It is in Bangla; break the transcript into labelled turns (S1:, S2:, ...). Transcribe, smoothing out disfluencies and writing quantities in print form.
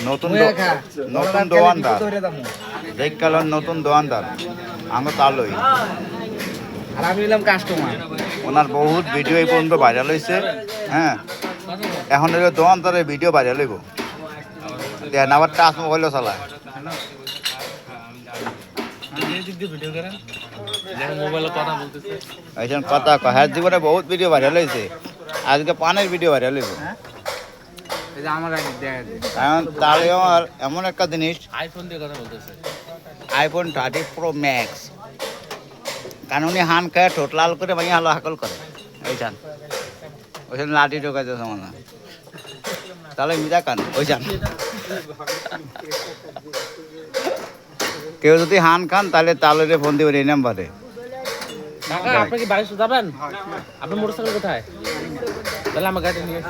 S1: নতুন নতুন দোকানদার দেখ গেল নতুন দোকানদার আমি তালই
S2: আর আমি হলাম কাস্টমার।
S1: ওনার বহুত ভিডিও এই পর্যন্ত ভাইরাল হয়েছে। হ্যাঁ, এখন এলো দোকানদারের ভিডিও ভাইরাল হইব। দেন আবার টাচ মোবাইলও চালায়। এখন কথা হ্যাঁ জীবনে বহুত ভিডিও ভাইরাল হয়েছে, আজকে পানের ভিডিও ভাইরাল হইব। এখন তাহলে আমার এমন একটা জিনিস,
S2: আইফোন দিয়ে কথা বলতেছে,
S1: আইফোন 30 Pro Max, কারণ উনি হান খায় ঠোঁট লাল করে ভাঙিয়ে হালো হাকল করে ওইখান ওইখানে লাঠি ঢোকাইতেছে মনে হয়। তাহলে মিজা কান ওইখান কেউ যদি হান খান তাহলে তাহলে ফোন দিবেন এই নাম্বারে।
S2: কাকা আপনি কি বাড়ি যাবেন? আপনার মোটরসাইকেল কোথায়? তাহলে আমার গাড়ি নিয়ে